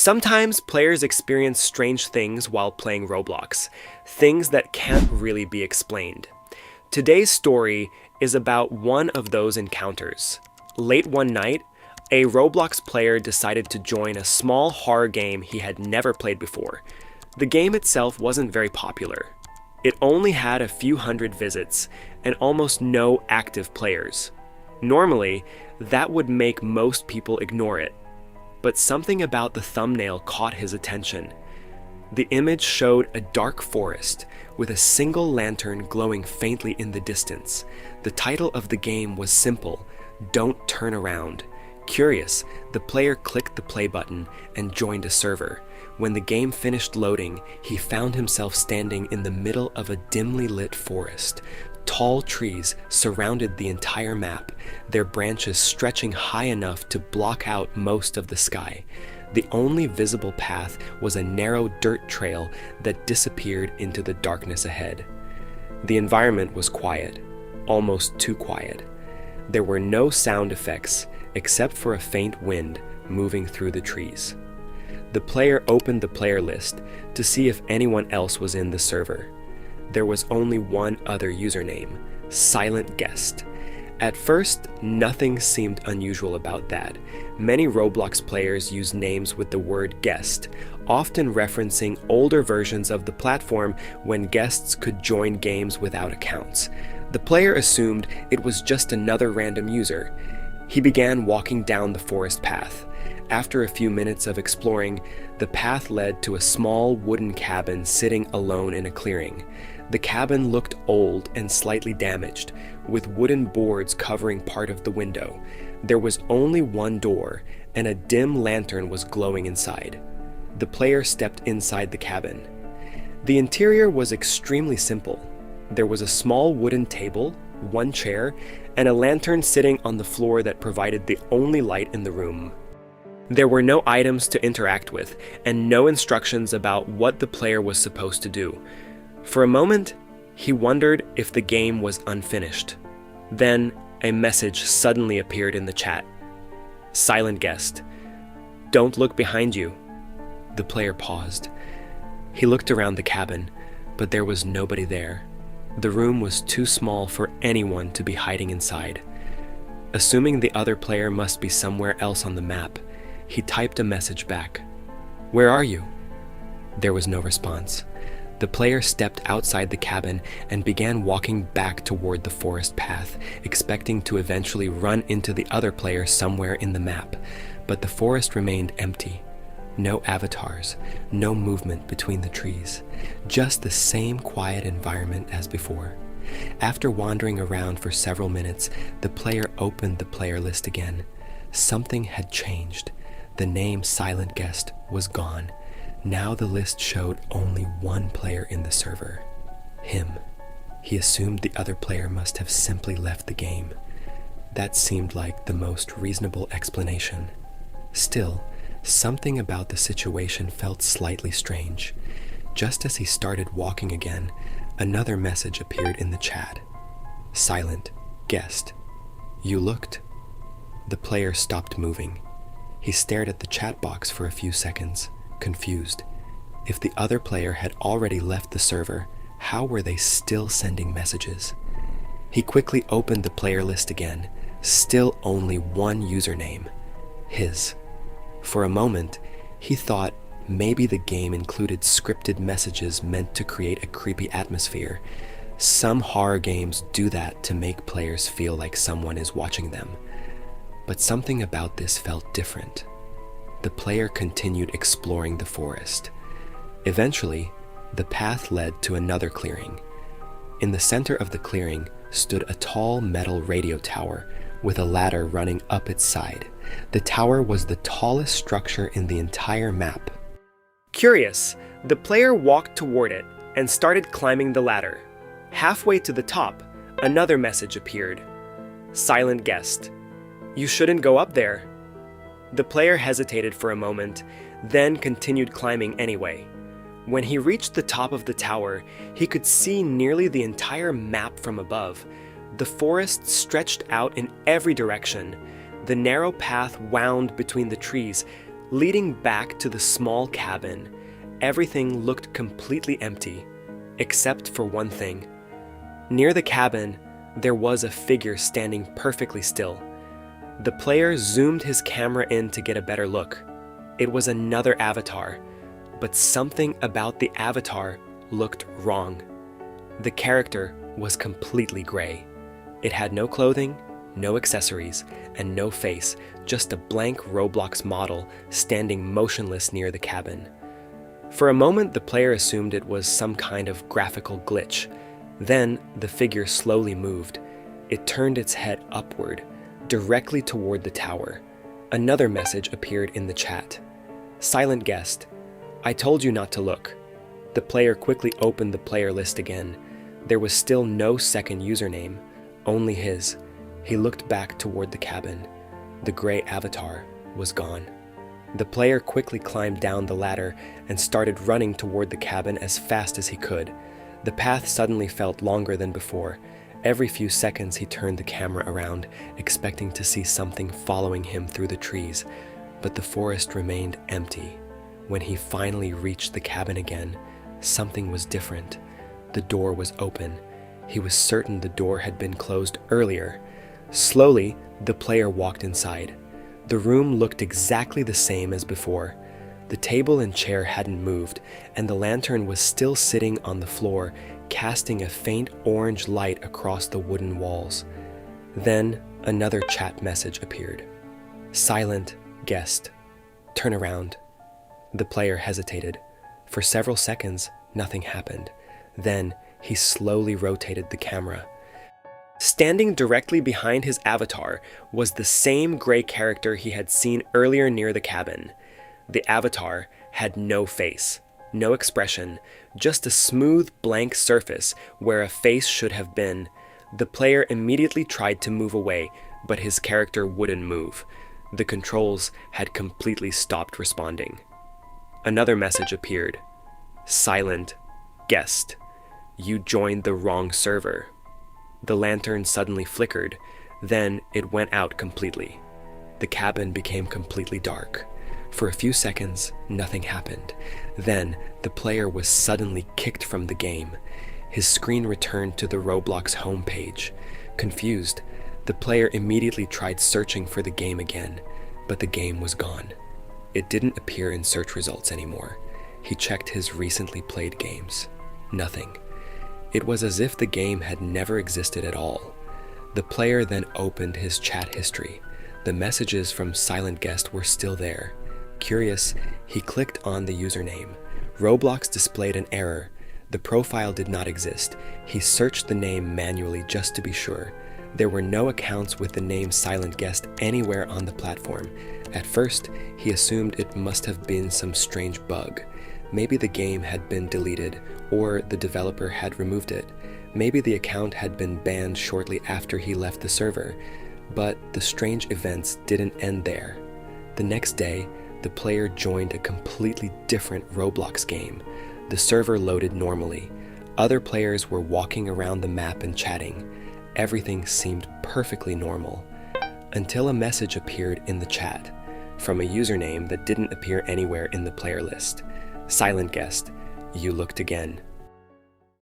Sometimes players experience strange things while playing Roblox, things that can't really be explained. Today's story is about one of those encounters. Late one night, a Roblox player decided to join a small horror game he had never played before. The game itself wasn't very popular. It only had a few hundred visits and almost no active players. Normally, that would make most people ignore it. But something about the thumbnail caught his attention. The image showed a dark forest with a single lantern glowing faintly in the distance. The title of the game was simple, "Don't Turn Around." Curious, the player clicked the play button and joined a server. When the game finished loading, he found himself standing in the middle of a dimly lit forest. Tall trees surrounded the entire map, their branches stretching high enough to block out most of the sky. The only visible path was a narrow dirt trail that disappeared into the darkness ahead. The environment was quiet, almost too quiet. There were no sound effects except for a faint wind moving through the trees. The player opened the player list to see if anyone else was in the server. There was only one other username, Silent Guest. At first, nothing seemed unusual about that. Many Roblox players use names with the word guest, often referencing older versions of the platform when guests could join games without accounts. The player assumed it was just another random user. He began walking down the forest path. After a few minutes of exploring, the path led to a small wooden cabin sitting alone in a clearing. The cabin looked old and slightly damaged, with wooden boards covering part of the window. There was only one door, and a dim lantern was glowing inside. The player stepped inside the cabin. The interior was extremely simple. There was a small wooden table, one chair, and a lantern sitting on the floor that provided the only light in the room. There were no items to interact with, and no instructions about what the player was supposed to do. For a moment, he wondered if the game was unfinished. Then, a message suddenly appeared in the chat. Silent Guest. Don't look behind you. The player paused. He looked around the cabin, but there was nobody there. The room was too small for anyone to be hiding inside. Assuming the other player must be somewhere else on the map, he typed a message back. Where are you? There was no response. The player stepped outside the cabin and began walking back toward the forest path, expecting to eventually run into the other player somewhere in the map. But the forest remained empty. No avatars, no movement between the trees, just the same quiet environment as before. After wandering around for several minutes, the player opened the player list again. Something had changed. The name Silent Guest was gone. Now the list showed only one player in the server. Him. He assumed the other player must have simply left the game. That seemed like the most reasonable explanation. Still, something about the situation felt slightly strange. Just as he started walking again, another message appeared in the chat. Silent Guest. You looked. The player stopped moving. He stared at the chat box for a few seconds, confused. If the other player had already left the server, how were they still sending messages? He quickly opened the player list again, still only one username, his. For a moment, he thought maybe the game included scripted messages meant to create a creepy atmosphere. Some horror games do that to make players feel like someone is watching them. But something about this felt different. The player continued exploring the forest. Eventually, the path led to another clearing. In the center of the clearing stood a tall metal radio tower with a ladder running up its side. The tower was the tallest structure in the entire map. Curious, the player walked toward it and started climbing the ladder. Halfway to the top, another message appeared. Silent Guest. You shouldn't go up there. The player hesitated for a moment, then continued climbing anyway. When he reached the top of the tower, he could see nearly the entire map from above. The forest stretched out in every direction. The narrow path wound between the trees, Leading back to the small cabin, everything looked completely empty, except for one thing. Near the cabin, there was a figure standing perfectly still. The player zoomed his camera in to get a better look. It was another avatar, but something about the avatar looked wrong. The character was completely gray. It had no clothing, no accessories, and no face, just a blank Roblox model standing motionless near the cabin. For a moment, the player assumed it was some kind of graphical glitch. Then, the figure slowly moved. It turned its head upward, directly toward the tower. Another message appeared in the chat. "Silent guest. I told you not to look." The player quickly opened the player list again. There was still no second username, only his. He looked back toward the cabin. The gray avatar was gone. The player quickly climbed down the ladder and started running toward the cabin as fast as he could. The path suddenly felt longer than before. Every few seconds he turned the camera around, expecting to see something following him through the trees, but the forest remained empty. When he finally reached the cabin again, something was different. The door was open. He was certain the door had been closed earlier. Slowly, the player walked inside. The room looked exactly the same as before. The table and chair hadn't moved, and the lantern was still sitting on the floor, casting a faint orange light across the wooden walls. Then, another chat message appeared. "Silent guest. Turn around." The player hesitated. For several seconds, nothing happened. Then, he slowly rotated the camera. Standing directly behind his avatar was the same gray character he had seen earlier near the cabin. The avatar had no face, no expression, just a smooth blank surface where a face should have been. The player immediately tried to move away, but his character wouldn't move. The controls had completely stopped responding. Another message appeared. "Silent guest. You joined the wrong server." The lantern suddenly flickered, then it went out completely. The cabin became completely dark. For a few seconds, nothing happened. Then, the player was suddenly kicked from the game. His screen returned to the Roblox homepage. Confused, the player immediately tried searching for the game again, but the game was gone. It didn't appear in search results anymore. He checked his recently played games. Nothing. It was as if the game had never existed at all. The player then opened his chat history. The messages from Silent Guest were still there. Curious, he clicked on the username. Roblox displayed an error. The profile did not exist. He searched the name manually just to be sure. There were no accounts with the name Silent Guest anywhere on the platform. At first, he assumed it must have been some strange bug. Maybe the game had been deleted, or the developer had removed it. Maybe the account had been banned shortly after he left the server. But the strange events didn't end there. The next day, the player joined a completely different Roblox game. The server loaded normally. Other players were walking around the map and chatting. Everything seemed perfectly normal. Until a message appeared in the chat, from a username that didn't appear anywhere in the player list. "Silent guest, you looked again."